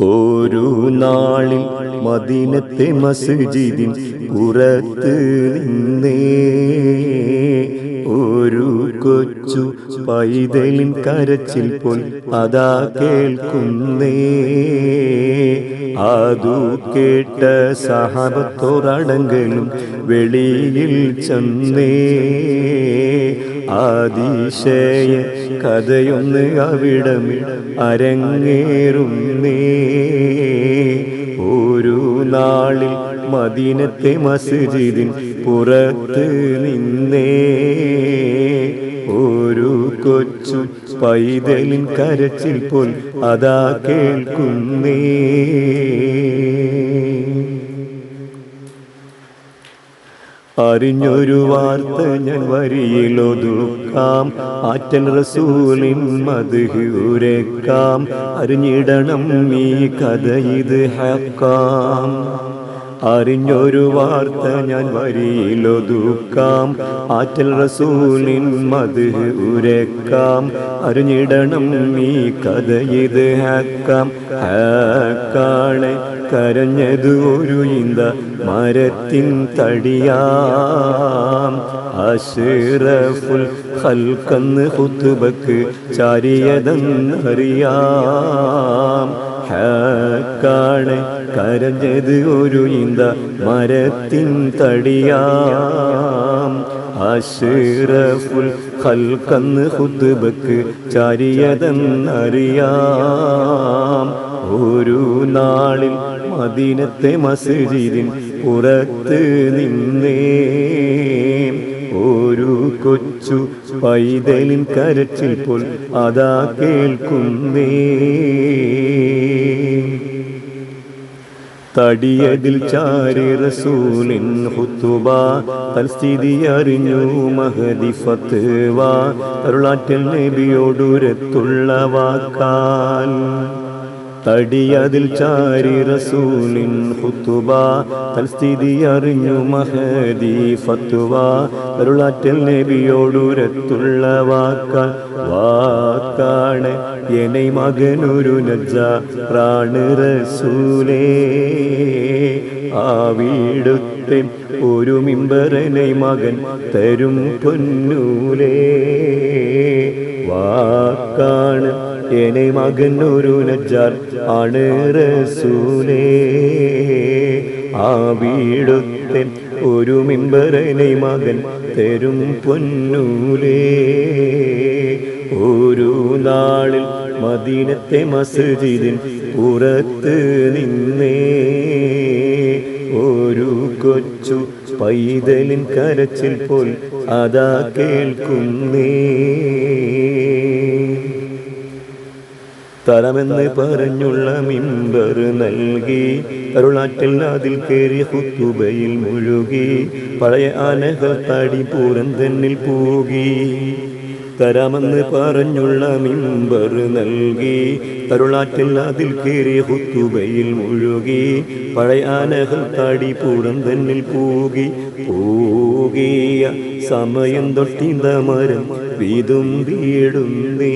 ഒരു നാളിൽ മദീനത്തെ മസ്ജിദിൻ പുറത്ത് നിന്നേ ഒരു കൊച്ചു പൈതലിൻ കരച്ചിൽ പോൽ അതാ കേൾക്കുന്നേ. അതു കേട്ട സഹാബത്തോറടങ്കലും വെളിയിൽ ചെന്നേ. അതിശയ കഥയൊന്ന് അവിടമിൽ അരങ്ങേറുന്നേ. ഒരു നാളിൽ മദീനത്തെ മസ്ജിദിൻ പുറത്ത് നിന്നേ ഒരു കൊച്ചു പൈതലിൻ കരച്ചിൽ പോൽ അതാ കേൾക്കുന്നേ. അറിഞ്ഞൊരു വാർത്ത ഞാൻ വരിയിലൊതുക്കാം, ആറ്റൻ റസൂലിൻ മദ്ഹ് ഉരക്കാം. അറിഞ്ഞിടണം ഈ കഥ ഇത് ഹക്കാം. അറിഞ്ഞൊരു വാർത്ത ഞാൻ വരിയിലൊതുക്കാം, ആറ്റൽ റസൂലിൻ മദ്ഹ് ഉരക്കാം. അറിഞ്ഞിടണം ഈ കഥ ഇത് ഹക്കാം. ഹക്കാണ് കരഞ്ഞത് ഒരു ഇന്ത മരത്തിൻ തടിയാം. അഷ്റഫുൽ ഖൽഖെന്ന് ഖുത്ബക്ക് ചാരിയതെന്നറിയാം. ഹക്കാണ് കരഞ്ഞത് ഒരു ഇന്ത മരത്തിൻ തടിയാം. അഷ്റഫുൽ ഖൽഖെന്ന് ഖുത്ബക്ക് ചാരിയതെന്നറിയാം. ഒരു നാളിൽ മദീനത്തെ മസ്ജിദിൻ പുറത്ത് നിന്നേ ഒരു കൊച്ചു പൈതലിൻ കരച്ചിൽ പോൽ അതാ കേൾക്കുന്നേ. തടിയതിൽ ചാരി റസൂലിൻ ഖുതുബ, തൽസ്ഥിതി അറിഞ്ഞു മഹദി ഫത്വ. അരുളാറ്റൽ നബിയോടുരത്തുള്ള വാക്കാൽ തടിയതിൽ ചാരി റസൂലിൻ ഖുതുബ, തൽസ്ഥിതി അറിഞ്ഞു മഹദി ഫത്വ. അരുളാറ്റൽ നബിയോടുരത്തുള്ള വാക്കാൽ വാക്കാണ് എന്നെ മകനൊരു നജ്ജാറാണ് റസൂലേ. ആ വീടുത്തെ ഒരു മിമ്പറനെ മകൻ തരും പൊന്നൂലേ. വാക്കാണ് എന്നെ മകൻ ഒരു നജ്ജാർ ആണ് റസൂലേ. ആ വീടുത്തെ ഒരു മിമ്പറനെ മകൻ തരും പൊന്നൂലേ. ഒരു നാളിൽ മദീനത്തെ മസ്ജിദിൻ പുറത്ത് നിന്നേ ഒരു കൊച്ചു പൈതലിൻ കരച്ചിൽ പോൽ അതാ കേൾക്കുന്നേ. തരമെന്ന് പറഞ്ഞുള്ള മിമ്പർ നൽകി അരുളാറ്റൽ അതിൽ കയറി ഖുതുബയിൽ മുഴുകി. പഴയ ആനകൾ തടി പൂരം തന്നിൽ പൂകി. തരാമെന്ന് പറഞ്ഞുള്ള മിമ്പർ നൽകി അരുളാറ്റൽ അതിൽ കയറി ഖുതുബയിൽ മുഴുകി. പഴയ ആനകൾ തടി പൂരം തന്നിൽ പൂകി. പൂകിയ സമയം തൊട്ടിന്ത മരം വിതുമ്പിടുന്നേ.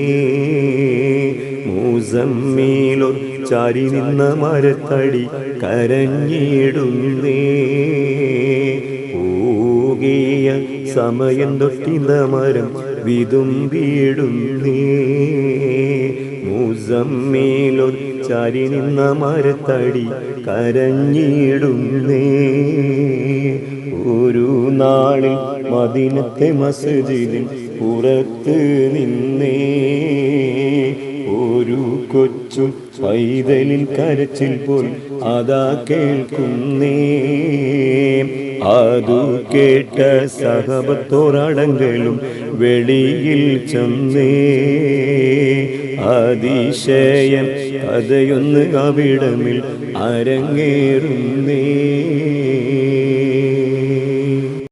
മുസമ്മിലോ ചാരി നിന്ന മരത്തടി കരഞ്ഞിടുന്നേ. പൂകിയ സമയം തൊട്ടിന്ത മരം വിതുമ്പിടുന്നേ. മുസമ്മിലോ ചാരി നിന്ന മരത്തടി കരഞ്ഞിടുന്നേ. ഒരു നാളിൽ മദീനത്തെ മസ്ജിദിൻ പുറത്ത് നിന്നേ ഒരു കൊച്ചു പൈതലിൻ കരച്ചിൽ പോൽ അതാ കേൾക്കുന്നേ. അതു കേട്ട സഹബത്തോറടങ്കലും വെളിയിൽ ചെന്നേ. അതിശയം കഥയൊന്ന് അവിടമിൽ അരങ്ങേറുന്നേ.